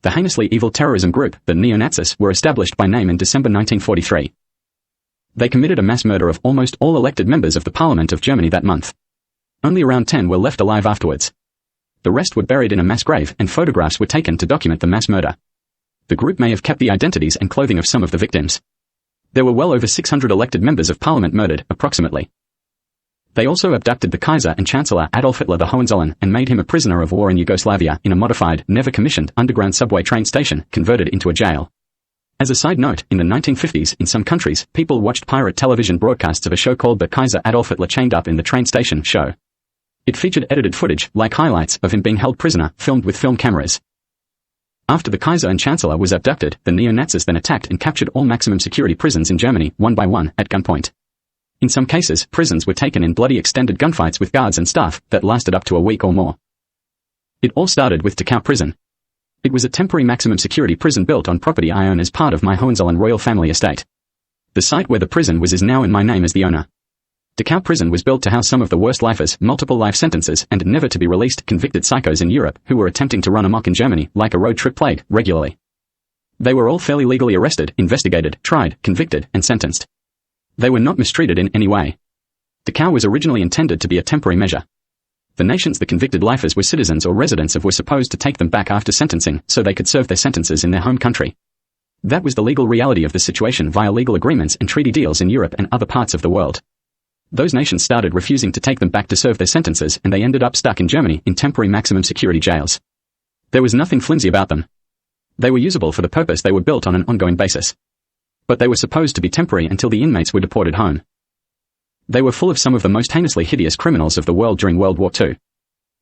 The heinously evil terrorism group, the neo-Nazis, were established by name in December 1943. They committed a mass murder of almost all elected members of the Parliament of Germany that month. Only around 10 were left alive afterwards. The rest were buried in a mass grave, and photographs were taken to document the mass murder. The group may have kept the identities and clothing of some of the victims. There were well over 600 elected members of Parliament murdered, approximately. They also abducted the Kaiser and Chancellor Adolf Hitler the Hohenzollern and made him a prisoner of war in Yugoslavia in a modified, never-commissioned underground subway train station converted into a jail. As a side note, in the 1950s, in some countries, people watched pirate television broadcasts of a show called The Kaiser Adolf Hitler Chained Up in the Train Station show. It featured edited footage, like highlights, of him being held prisoner, filmed with film cameras. After the Kaiser and Chancellor was abducted, the neo-Nazis then attacked and captured all maximum security prisons in Germany, one by one, at gunpoint. In some cases, prisons were taken in bloody extended gunfights with guards and staff that lasted up to a week or more. It all started with Dachau prison. It was a temporary maximum security prison built on property I own as part of my Hohenzollern royal family estate. The site where the prison was is now in my name as the owner. Dachau prison was built to house some of the worst lifers, multiple life sentences, and never to be released convicted psychos in Europe who were attempting to run amok in Germany like a road trip plague, regularly. They were all fairly legally arrested, investigated, tried, convicted, and sentenced. They were not mistreated in any way. Dachau was originally intended to be a temporary measure. The nations the convicted lifers were citizens or residents of were supposed to take them back after sentencing so they could serve their sentences in their home country. That was the legal reality of the situation via legal agreements and treaty deals in Europe and other parts of the world. Those nations started refusing to take them back to serve their sentences, and they ended up stuck in Germany in temporary maximum security jails. There was nothing flimsy about them. They were usable for the purpose they were built on an ongoing basis. But they were supposed to be temporary until the inmates were deported home. They were full of some of the most heinously hideous criminals of the world during World War II.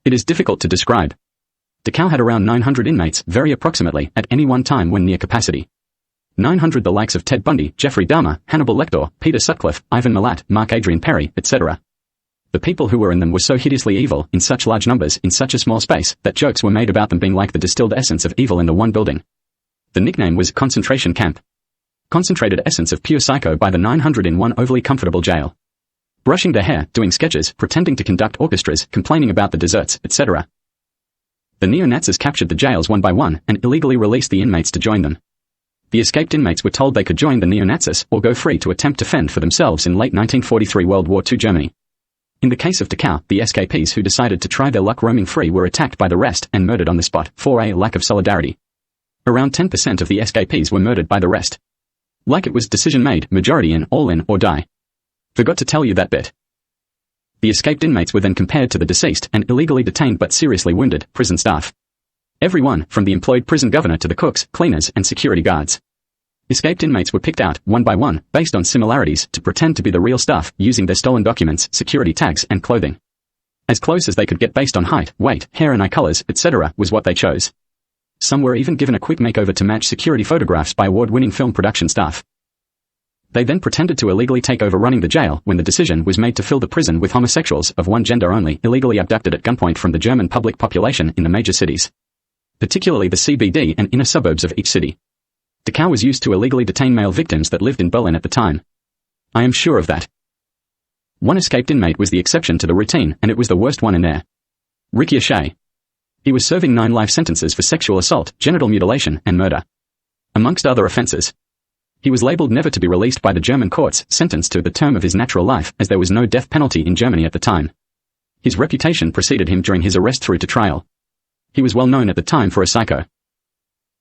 It is difficult to describe. Dachau had around 900 inmates, very approximately, at any one time when near capacity. 900 the likes of Ted Bundy, Jeffrey Dahmer, Hannibal Lecter, Peter Sutcliffe, Ivan Milat, Mark Adrian Perry, etc. The people who were in them were so hideously evil, in such large numbers, in such a small space, that jokes were made about them being like the distilled essence of evil in the one building. The nickname was concentration camp. Concentrated essence of pure psycho by the 900 in one overly comfortable jail. Brushing their hair, doing sketches, pretending to conduct orchestras, complaining about the desserts, etc. The neo-Nazis captured the jails one by one, and illegally released the inmates to join them. The escaped inmates were told they could join the neo-Nazis, or go free to attempt to fend for themselves in late 1943 World War II Germany. In the case of Dachau, the escapees who decided to try their luck roaming free were attacked by the rest and murdered on the spot, for a lack of solidarity. Around 10% of the escapees were murdered by the rest. Like it was decision made, majority in, all in, or die. Forgot to tell you that bit. The escaped inmates were then compared to the deceased and illegally detained but seriously wounded prison staff. Everyone, from the employed prison governor to the cooks, cleaners, and security guards. Escaped inmates were picked out, one by one, based on similarities, to pretend to be the real staff, using their stolen documents, security tags, and clothing. As close as they could get based on height, weight, hair and eye colors, etc., was what they chose. Some were even given a quick makeover to match security photographs by award-winning film production staff. They then pretended to illegally take over running the jail when the decision was made to fill the prison with homosexuals of one gender only, illegally abducted at gunpoint from the German public population in the major cities, particularly the CBD and inner suburbs of each city. Dachau was used to illegally detain male victims that lived in Berlin at the time. I am sure of that. One escaped inmate was the exception to the routine, and it was the worst one in there. Ricky O'Shea. He was serving 9 life sentences for sexual assault, genital mutilation, and murder, amongst other offenses. He was labeled never to be released by the German courts, sentenced to the term of his natural life, as there was no death penalty in Germany at the time. His reputation preceded him during his arrest through to trial. He was well known at the time for a psycho.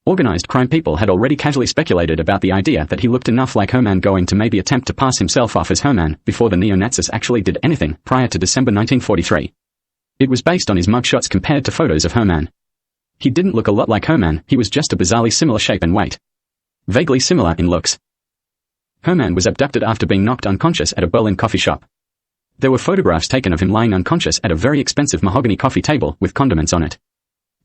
Organized crime people had already casually speculated about the idea that he looked enough like Hermann Göring to maybe attempt to pass himself off as Hermann before the neo-Nazis actually did anything prior to December 1943. It was based on his mugshots compared to photos of Hermann. He didn't look a lot like Hermann, he was just a bizarrely similar shape and weight. Vaguely similar in looks. Hermann was abducted after being knocked unconscious at a Berlin coffee shop. There were photographs taken of him lying unconscious at a very expensive mahogany coffee table with condiments on it.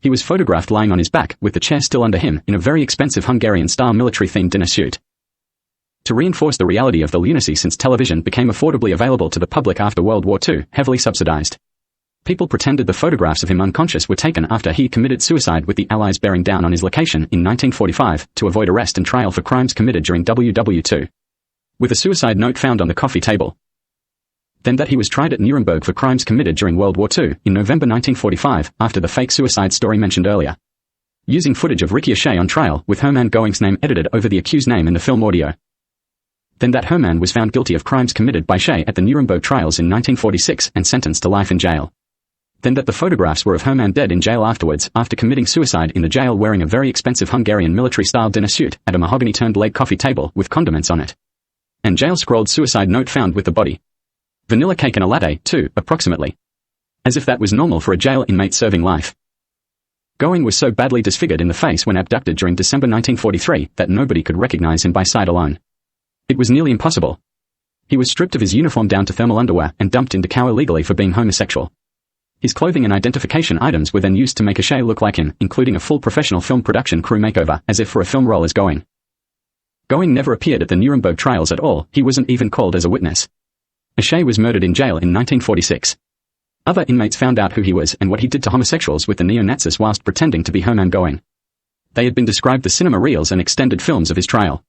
He was photographed lying on his back with the chair still under him in a very expensive Hungarian-style military-themed dinner suit. To reinforce the reality of the lunacy, since television became affordably available to the public after World War II, heavily subsidized, people pretended the photographs of him unconscious were taken after he committed suicide, with the Allies bearing down on his location in 1945 to avoid arrest and trial for crimes committed during WW2. With a suicide note found on the coffee table. Then that he was tried at Nuremberg for crimes committed during World War II in November 1945, after the fake suicide story mentioned earlier. using footage of Ricky O'Shea on trial with Herman Going's name edited over the accused name in the film audio. Then that Herman was found guilty of crimes committed by O'Shea at the Nuremberg trials in 1946 and sentenced to life in jail. Then that the photographs were of Herman dead in jail afterwards after committing suicide in the jail wearing a very expensive Hungarian military-style dinner suit at a mahogany-turned-leg coffee table with condiments on it. And jail-scrawled suicide note found with the body. Vanilla cake and a latte, too, approximately. As if that was normal for a jail inmate serving life. Going was so badly disfigured in the face when abducted during December 1943 that nobody could recognize him by sight alone. It was nearly impossible. He was stripped of his uniform down to thermal underwear and dumped into Dachau illegally for being homosexual. His clothing and identification items were then used to make O'Shea look like him, including a full professional film production crew makeover, as if for a film role as Going. Going never appeared at the Nuremberg trials at all, he wasn't even called as a witness. O'Shea was murdered in jail in 1946. Other inmates found out who he was and what he did to homosexuals with the neo-Nazis whilst pretending to be Herman Going. They had been described the cinema reels and extended films of his trial.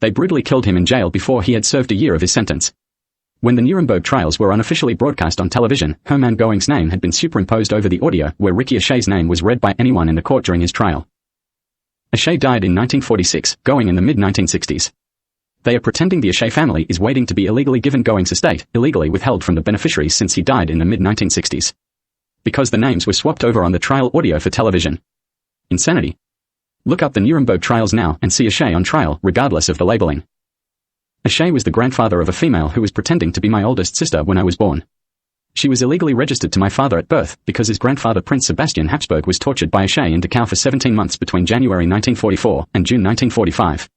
They brutally killed him in jail before he had served a year of his sentence. When the Nuremberg trials were unofficially broadcast on television, Herman Going's name had been superimposed over the audio where Ricky O'Shea's name was read by anyone in the court during his trial. O'Shea died in 1946, Going in the mid-1960s. They are pretending the O'Shea family is waiting to be illegally given Going's estate, illegally withheld from the beneficiaries since he died in the mid-1960s. Because the names were swapped over on the trial audio for television. Insanity. Look up the Nuremberg trials now and see O'Shea on trial, regardless of the labeling. O'Shea was the grandfather of a female who was pretending to be my oldest sister when I was born. She was illegally registered to my father at birth because his grandfather Prince Sebastian Habsburg was tortured by O'Shea in Dachau for 17 months between January 1944 and June 1945.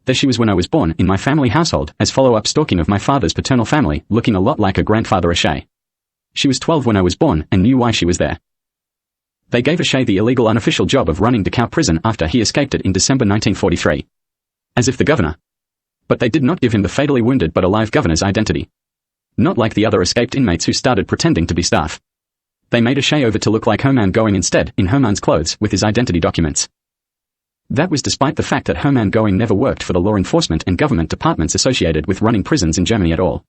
There she was when I was born in my family household as follow-up stalking of my father's paternal family, looking a lot like her grandfather O'Shea. She was 12 when I was born and knew why she was there. They gave O'Shea the illegal unofficial job of running Dachau prison after he escaped it in December 1943. As if the governor. But they did not give him the fatally wounded but alive governor's identity. Not like the other escaped inmates who started pretending to be staff. They made O'Shea over to look like Herman Going instead, in Herman's clothes, with his identity documents. That was despite the fact that Herman Going never worked for the law enforcement and government departments associated with running prisons in Germany at all.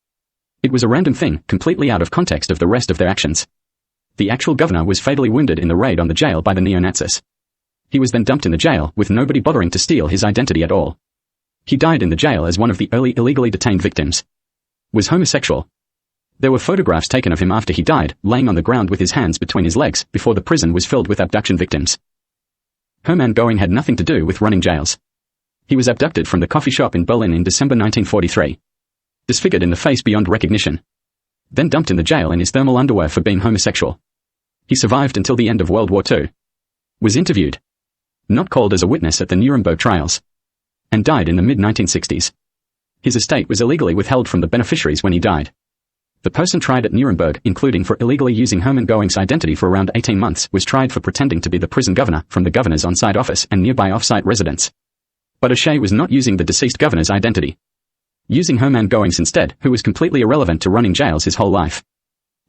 It was a random thing, completely out of context of the rest of their actions. The actual governor was fatally wounded in the raid on the jail by the neo-Nazis. He was then dumped in the jail, with nobody bothering to steal his identity at all. He died in the jail as one of the early illegally detained victims. Was homosexual. There were photographs taken of him after he died, laying on the ground with his hands between his legs, before the prison was filled with abduction victims. Herman Going had nothing to do with running jails. He was abducted from the coffee shop in Berlin in December 1943. Disfigured in the face beyond recognition. Then dumped in the jail in his thermal underwear for being homosexual. He survived until the end of World War II. Was interviewed. Not called as a witness at the Nuremberg trials. And died in the mid-1960s. His estate was illegally withheld from the beneficiaries when he died. The person tried at Nuremberg, including for illegally using Herman Going's identity for around 18 months, was tried for pretending to be the prison governor from the governor's on-site office and nearby off-site residence. But O'Shea was not using the deceased governor's identity. Using Herman Going's instead, who was completely irrelevant to running jails his whole life.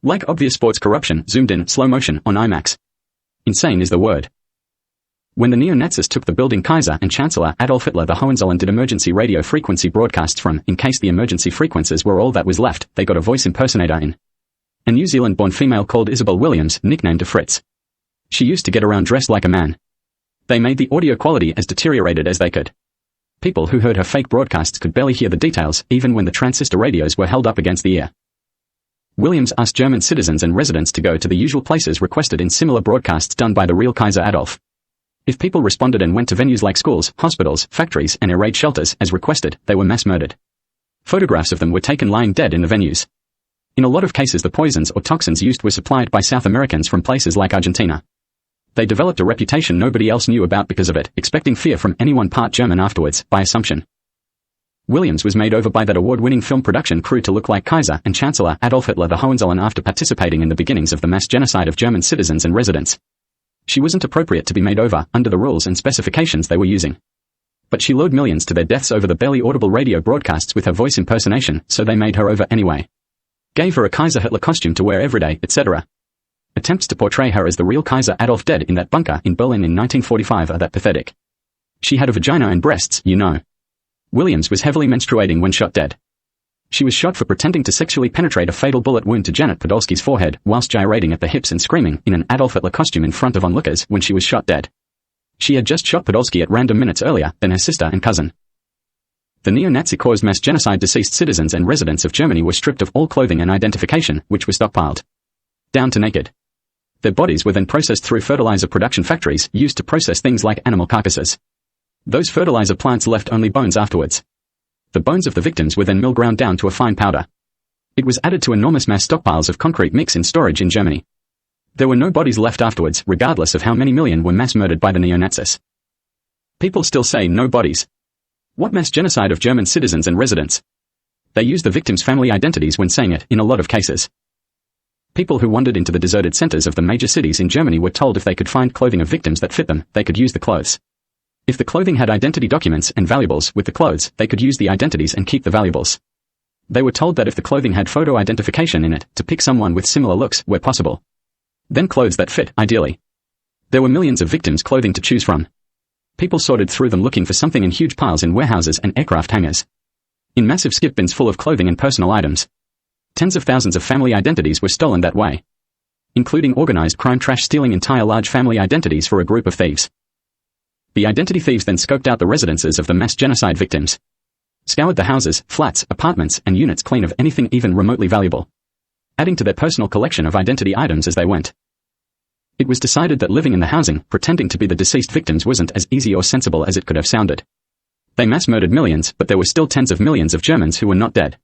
Like obvious sports corruption, zoomed in, slow motion, on IMAX. Insane is the word. When the neo-Nazis took the building, Kaiser and Chancellor Adolf Hitler the Hohenzollern did emergency radio frequency broadcasts from, in case the emergency frequencies were all that was left, they got a voice impersonator in. A New Zealand-born female called Isabel Williams, nicknamed Fritz. She used to get around dressed like a man. They made the audio quality as deteriorated as they could. People who heard her fake broadcasts could barely hear the details, even when the transistor radios were held up against the ear. Williams asked German citizens and residents to go to the usual places requested in similar broadcasts done by the real Kaiser Adolf. If people responded and went to venues like schools, hospitals, factories, and air raid shelters, as requested, they were mass murdered. Photographs of them were taken lying dead in the venues. In a lot of cases the poisons or toxins used were supplied by South Americans from places like Argentina. They developed a reputation nobody else knew about because of it, expecting fear from anyone part German afterwards, by assumption. Williams was made over by that award-winning film production crew to look like Kaiser and Chancellor Adolf Hitler the Hohenzollern after participating in the beginnings of the mass genocide of German citizens and residents. She wasn't appropriate to be made over, under the rules and specifications they were using. But she lured millions to their deaths over the barely audible radio broadcasts with her voice impersonation, so they made her over anyway. Gave her a Kaiser Hitler costume to wear every day, etc. Attempts to portray her as the real Kaiser Adolf dead in that bunker in Berlin in 1945 are that pathetic. She had a vagina and breasts, you know. Williams was heavily menstruating when shot dead. She was shot for pretending to sexually penetrate a fatal bullet wound to Janet Podolsky's forehead whilst gyrating at the hips and screaming in an Adolf Hitler costume in front of onlookers when she was shot dead. She had just shot Podolsky at random minutes earlier than her sister and cousin. The neo-Nazi-caused mass genocide. Deceased citizens and residents of Germany were stripped of all clothing and identification, which was stockpiled. Down to naked. Their bodies were then processed through fertilizer production factories used to process things like animal carcasses. Those fertilizer plants left only bones afterwards. The bones of the victims were then mill ground down to a fine powder. It was added to enormous mass stockpiles of concrete mix in storage in Germany. There were no bodies left afterwards, regardless of how many million were mass murdered by the neo-Nazis. People still say no bodies. What mass genocide of German citizens and residents? They use the victims' family identities when saying it, in a lot of cases. People who wandered into the deserted centers of the major cities in Germany were told if they could find clothing of victims that fit them, they could use the clothes. If the clothing had identity documents and valuables with the clothes, they could use the identities and keep the valuables. They were told that if the clothing had photo identification in it, to pick someone with similar looks where possible. Then clothes that fit, ideally. There were millions of victims' clothing to choose from. People sorted through them looking for something in huge piles in warehouses and aircraft hangars. In massive skip bins full of clothing and personal items. Tens of thousands of family identities were stolen that way. Including organized crime trash stealing entire large family identities for a group of thieves. The identity thieves then scoped out the residences of the mass genocide victims. Scoured the houses, flats, apartments, and units clean of anything even remotely valuable. Adding to their personal collection of identity items as they went. It was decided that living in the housing, pretending to be the deceased victims wasn't as easy or sensible as it could have sounded. They mass murdered millions, but there were still tens of millions of Germans who were not dead.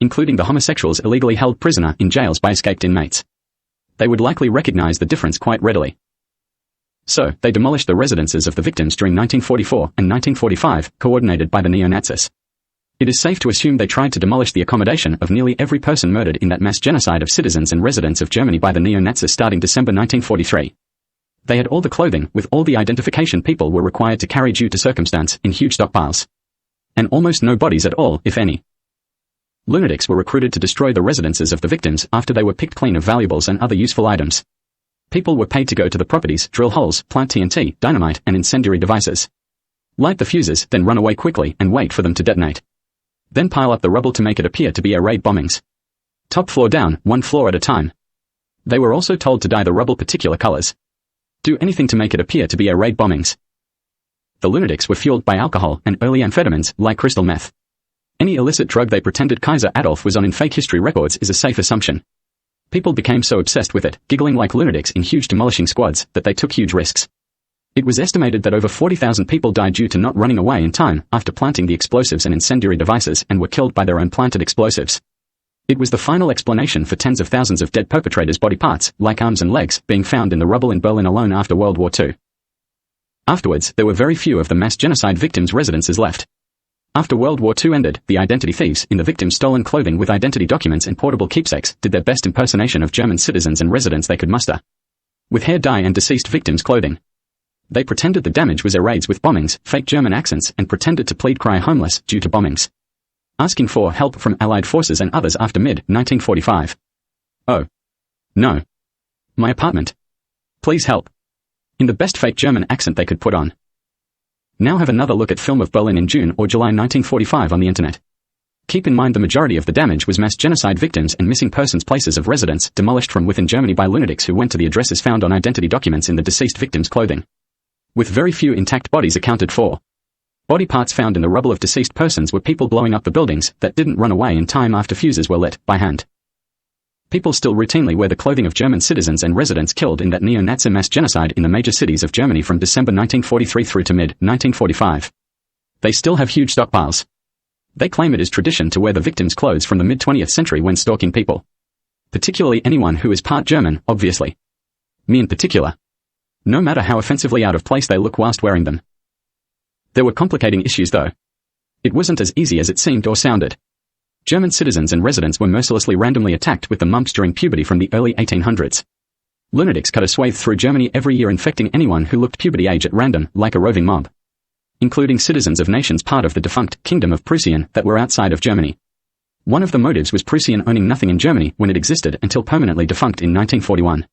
Including the homosexuals illegally held prisoner in jails by escaped inmates. They would likely recognize the difference quite readily. So, they demolished the residences of the victims during 1944 and 1945, coordinated by the neo-Nazis. It is safe to assume they tried to demolish the accommodation of nearly every person murdered in that mass genocide of citizens and residents of Germany by the neo-Nazis starting December 1943. They had all the clothing, with all the identification people were required to carry due to circumstance, in huge stockpiles. And almost no bodies at all, if any. Lunatics were recruited to destroy the residences of the victims after they were picked clean of valuables and other useful items. People were paid to go to the properties, drill holes, plant TNT, dynamite, and incendiary devices. Light the fuses, then run away quickly and wait for them to detonate. Then pile up the rubble to make it appear to be air raid bombings. Top floor down, one floor at a time. They were also told to dye the rubble particular colors. Do anything to make it appear to be air raid bombings. The lunatics were fueled by alcohol and early amphetamines, like crystal meth. Any illicit drug they pretended Kaiser Adolf was on in fake history records is a safe assumption. People became so obsessed with it, giggling like lunatics in huge demolishing squads, that they took huge risks. It was estimated that over 40,000 people died due to not running away in time after planting the explosives and incendiary devices and were killed by their own planted explosives. It was the final explanation for tens of thousands of dead perpetrators' body parts, like arms and legs, being found in the rubble in Berlin alone after World War II. Afterwards, there were very few of the mass genocide victims' residences left. After World War II ended, the identity thieves, in the victims' stolen clothing with identity documents and portable keepsakes, did their best impersonation of German citizens and residents they could muster. With hair dye and deceased victims' clothing. They pretended the damage was air raids with bombings, fake German accents, and pretended to plead cry homeless due to bombings. Asking for help from Allied forces and others after mid-1945. Oh. No. My apartment. Please help. In the best fake German accent they could put on. Now have another look at film of Berlin in June or July 1945 on the internet. Keep in mind the majority of the damage was mass genocide victims and missing persons' places of residence demolished from within Germany by lunatics who went to the addresses found on identity documents in the deceased victims' clothing. With very few intact bodies accounted for. Body parts found in the rubble of deceased persons were people blowing up the buildings that didn't run away in time after fuses were lit by hand. People still routinely wear the clothing of German citizens and residents killed in that neo-Nazi mass genocide in the major cities of Germany from December 1943 through to mid-1945. They still have huge stockpiles. They claim it is tradition to wear the victims' clothes from the mid-20th century when stalking people. Particularly anyone who is part German, obviously. Me in particular. No matter how offensively out of place they look whilst wearing them. There were complicating issues though. It wasn't as easy as it seemed or sounded. German citizens and residents were mercilessly randomly attacked with the mumps during puberty from the early 1800s. Lunatics cut a swathe through Germany every year infecting anyone who looked puberty age at random, like a roving mob. Including citizens of nations part of the defunct Kingdom of Prussia that were outside of Germany. One of the motives was Prussia owning nothing in Germany when it existed until permanently defunct in 1941.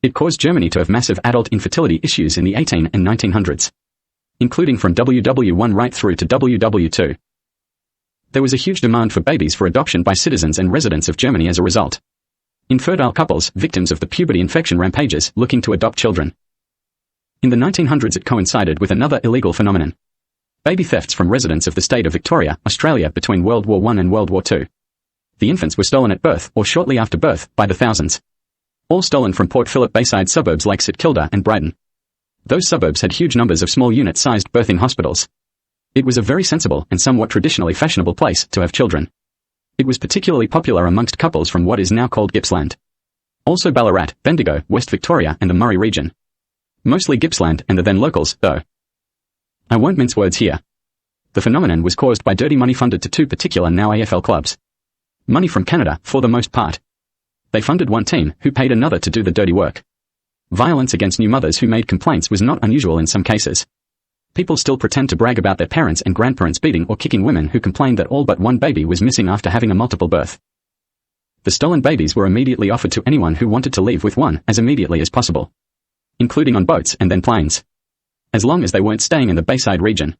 It caused Germany to have massive adult infertility issues in the 18 and 1900s. Including from WW1 right through to WW2. There was a huge demand for babies for adoption by citizens and residents of Germany as a result. Infertile couples, victims of the puberty infection rampages, looking to adopt children. In the 1900s it coincided with another illegal phenomenon. Baby thefts from residents of the state of Victoria, Australia between World War I and World War II. The infants were stolen at birth or shortly after birth by the thousands. All stolen from Port Phillip Bayside suburbs like St Kilda and Brighton. Those suburbs had huge numbers of small unit-sized birthing hospitals. It was a very sensible and somewhat traditionally fashionable place to have children. It was particularly popular amongst couples from what is now called Gippsland. Also Ballarat, Bendigo, West Victoria and the Murray region. Mostly Gippsland and the then locals, though. I won't mince words here. The phenomenon was caused by dirty money funded to two particular now AFL clubs. Money from Canada, for the most part. They funded one team, who paid another to do the dirty work. Violence against new mothers who made complaints was not unusual in some cases. People still pretend to brag about their parents and grandparents beating or kicking women who complained that all but one baby was missing after having a multiple birth. The stolen babies were immediately offered to anyone who wanted to leave with one as immediately as possible. Including on boats and then planes. As long as they weren't staying in the Bayside region.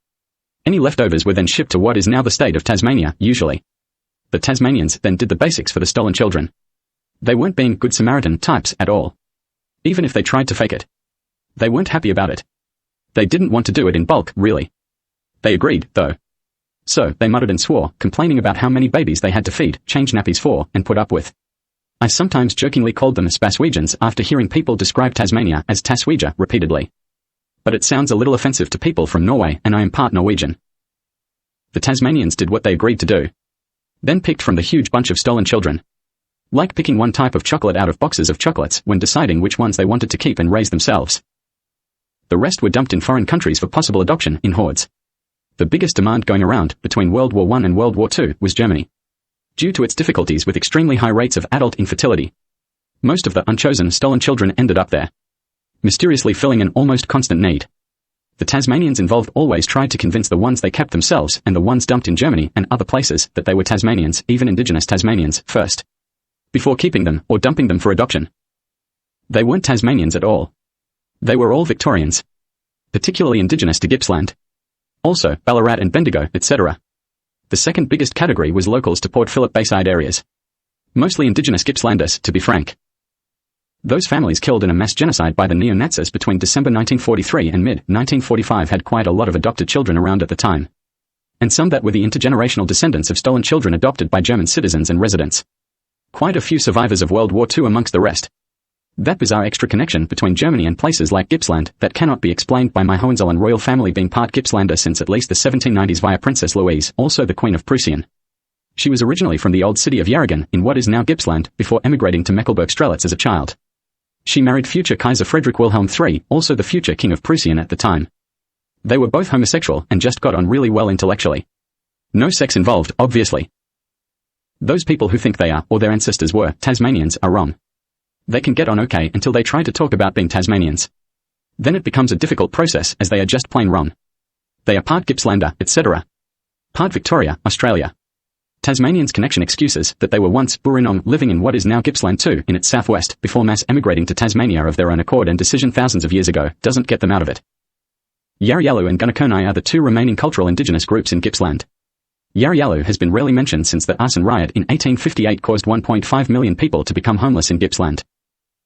Any leftovers were then shipped to what is now the state of Tasmania, usually. The Tasmanians then did the basics for the stolen children. They weren't being Good Samaritan types at all. Even if they tried to fake it. They weren't happy about it. They didn't want to do it in bulk, really. They agreed, though. So, they muttered and swore, complaining about how many babies they had to feed, change nappies for, and put up with. I sometimes jokingly called them Spaswegians after hearing people describe Tasmania as Taswegia repeatedly. But it sounds a little offensive to people from Norway and I am part Norwegian. The Tasmanians did what they agreed to do. Then picked from the huge bunch of stolen children. Like picking one type of chocolate out of boxes of chocolates when deciding which ones they wanted to keep and raise themselves. The rest were dumped in foreign countries for possible adoption in hordes. The biggest demand going around between World War I and World War II was Germany. Due to its difficulties with extremely high rates of adult infertility. Most of the unchosen stolen children ended up there. Mysteriously filling an almost constant need. The Tasmanians involved always tried to convince the ones they kept themselves and the ones dumped in Germany and other places that they were Tasmanians, even indigenous Tasmanians, first. Before keeping them or dumping them for adoption. They weren't Tasmanians at all. They were all Victorians. Particularly indigenous to Gippsland. Also, Ballarat and Bendigo, etc. The second biggest category was locals to Port Phillip Bayside areas. Mostly indigenous Gippslanders, to be frank. Those families killed in a mass genocide by the neo-Nazis between December 1943 and mid-1945 had quite a lot of adopted children around at the time. And some that were the intergenerational descendants of stolen children adopted by German citizens and residents. Quite a few survivors of World War II amongst the rest. That bizarre extra connection between Germany and places like Gippsland that cannot be explained by my Hohenzollern royal family being part Gippslander since at least the 1790s via Princess Louise, also the Queen of Prussia. She was originally from the old city of Yarragon in what is now Gippsland before emigrating to Mecklenburg-Strelitz as a child. She married future Kaiser Frederick Wilhelm III, also the future King of Prussia at the time. They were both homosexual and just got on really well intellectually. No sex involved, obviously. Those people who think they are, or their ancestors were, Tasmanians are wrong. They can get on okay until they try to talk about being Tasmanians. Then it becomes a difficult process as they are just plain wrong. They are part Gippslander, etc. Part Victoria, Australia. Tasmanians' connection excuses that they were once Burinyong living in what is now Gippsland too in its southwest before mass emigrating to Tasmania of their own accord and decision thousands of years ago doesn't get them out of it. Yarrayalu and Gunakonai are the two remaining cultural indigenous groups in Gippsland. Yarrayalu has been rarely mentioned since the arson riot in 1858 caused 1.5 million people to become homeless in Gippsland.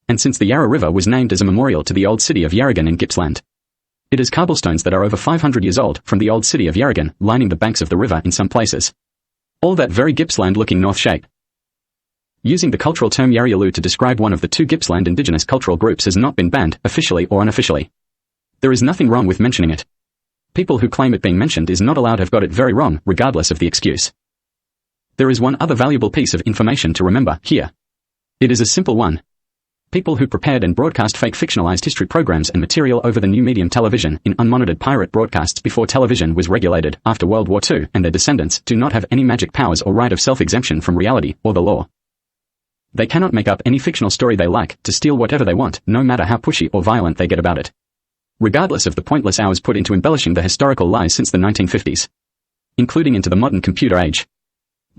And since the Yarra River was named as a memorial to the old city of Yarragon in Gippsland. It is cobblestones that are over 500 years old from the old city of Yarragon lining the banks of the river in some places. All that very Gippsland-looking north shape. Using the cultural term Yarrayalu to describe one of the two Gippsland indigenous cultural groups has not been banned, officially or unofficially. There is nothing wrong with mentioning it. People who claim it being mentioned is not allowed have got it very wrong, regardless of the excuse. There is one other valuable piece of information to remember here. It is a simple one. People who prepared and broadcast fake fictionalized history programs and material over the new medium television in unmonitored pirate broadcasts before television was regulated after World War II and their descendants do not have any magic powers or right of self-exemption from reality or the law. They cannot make up any fictional story they like to steal whatever they want, no matter how pushy or violent they get about it. Regardless of the pointless hours put into embellishing the historical lies since the 1950s. Including into the modern computer age.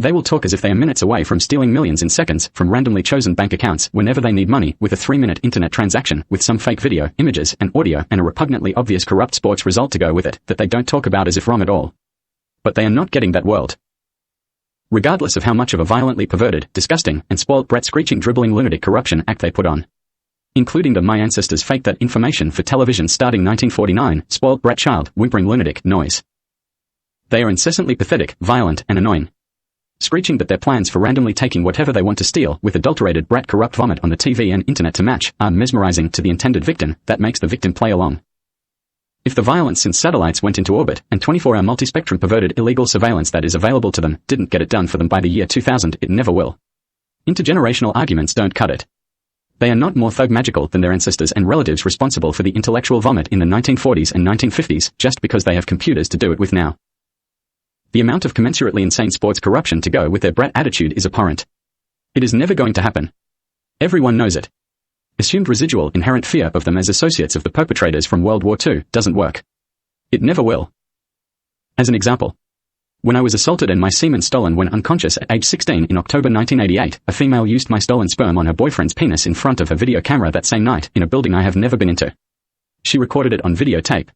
They will talk as if they are minutes away from stealing millions in seconds from randomly chosen bank accounts whenever they need money with a 3-minute internet transaction with some fake video, images, and audio and a repugnantly obvious corrupt sports result to go with it that they don't talk about as if wrong at all. But they are not getting that world. Regardless of how much of a violently perverted, disgusting, and spoilt brat screeching dribbling lunatic corruption act they put on. Including the "my ancestors faked that information for television starting 1949, spoiled brat child, whimpering lunatic" noise. They are incessantly pathetic, violent, and annoying. Screeching that their plans for randomly taking whatever they want to steal with adulterated brat corrupt vomit on the TV and internet to match are mesmerizing to the intended victim that makes the victim play along. If the violence since satellites went into orbit and 24-hour multispectrum perverted illegal surveillance that is available to them didn't get it done for them by the year 2000, it never will. Intergenerational arguments don't cut it. They are not more thug magical than their ancestors and relatives responsible for the intellectual vomit in the 1940s and 1950s just because they have computers to do it with now. The amount of commensurately insane sports corruption to go with their brat attitude is abhorrent. It is never going to happen. Everyone knows it. Assumed residual inherent fear of them as associates of the perpetrators from World War II doesn't work. It never will. As an example, when I was assaulted and my semen stolen when unconscious at age 16 in October 1988, a female used my stolen sperm on her boyfriend's penis in front of a video camera that same night in a building I have never been into. She recorded it on videotape.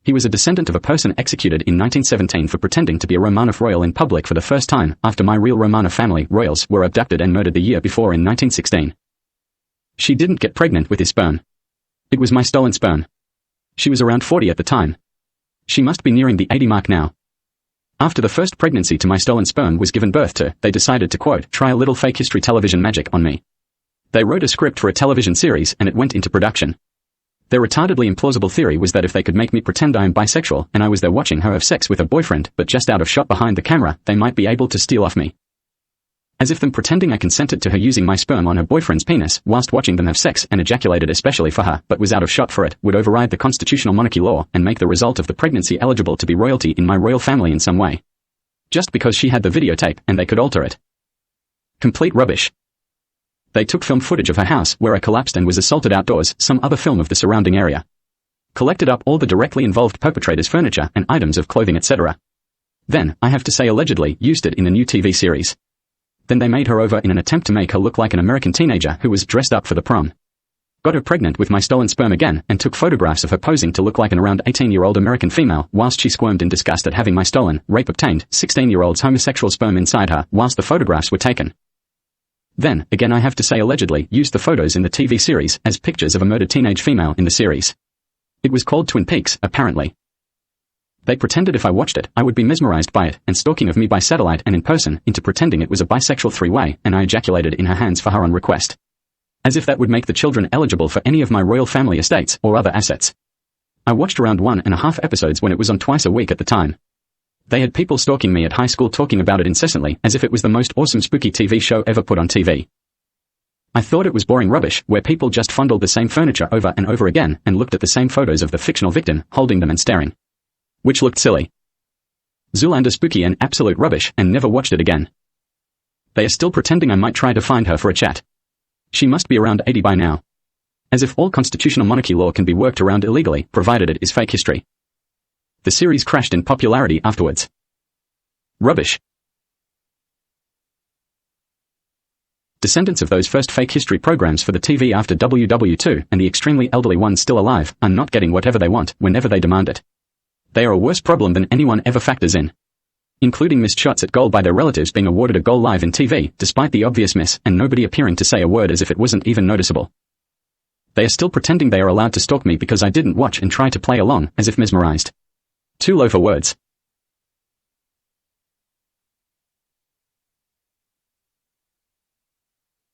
He was a descendant of a person executed in 1917 for pretending to be a Romanov royal in public for the first time after my real Romanov family royals were abducted and murdered the year before in 1916. She didn't get pregnant with his sperm. It was my stolen sperm. She was around 40 at the time. She must be nearing the 80 mark now. After the first pregnancy to my stolen sperm was given birth to, they decided to, quote, try a little fake history television magic on me. They wrote a script for a television series and it went into production. Their retardedly implausible theory was that if they could make me pretend I am bisexual and I was there watching her have sex with a boyfriend but just out of shot behind the camera, they might be able to steal off me. As if them pretending I consented to her using my sperm on her boyfriend's penis whilst watching them have sex and ejaculated especially for her but was out of shot for it would override the constitutional monarchy law and make the result of the pregnancy eligible to be royalty in my royal family in some way. Just because she had the videotape and they could alter it. Complete rubbish. They took film footage of her house where I collapsed and was assaulted outdoors, some other film of the surrounding area. Collected up all the directly involved perpetrators' furniture and items of clothing etc. Then, I have to say allegedly, used it in the new TV series. Then they made her over in an attempt to make her look like an American teenager who was dressed up for the prom. Got her pregnant with my stolen sperm again and took photographs of her posing to look like an around 18-year-old American female whilst she squirmed in disgust at having my stolen, rape-obtained, 16-year-old's homosexual sperm inside her whilst the photographs were taken. Then, again I have to say allegedly, used the photos in the TV series as pictures of a murdered teenage female in the series. It was called Twin Peaks, apparently. They pretended if I watched it, I would be mesmerized by it, and stalking of me by satellite and in person, into pretending it was a bisexual three-way, and I ejaculated in her hands for her on request. As if that would make the children eligible for any of my royal family estates or other assets. I watched around 1.5 episodes when it was on twice a week at the time. They had people stalking me at high school talking about it incessantly, as if it was the most awesome spooky TV show ever put on TV. I thought it was boring rubbish, where people just fondled the same furniture over and over again, and looked at the same photos of the fictional victim, holding them and staring. Which looked silly. Zoolander spooky and absolute rubbish, and never watched it again. They are still pretending I might try to find her for a chat. She must be around 80 by now. As if all constitutional monarchy law can be worked around illegally, provided it is fake history. The series crashed in popularity afterwards. Rubbish. Descendants of those first fake history programs for the TV after WW2 and the extremely elderly ones still alive are not getting whatever they want whenever they demand it. They are a worse problem than anyone ever factors in. Including missed shots at goal by their relatives being awarded a goal live in TV, despite the obvious miss, and nobody appearing to say a word as if it wasn't even noticeable. They are still pretending they are allowed to stalk me because I didn't watch and try to play along, as if mesmerized. Too low for words.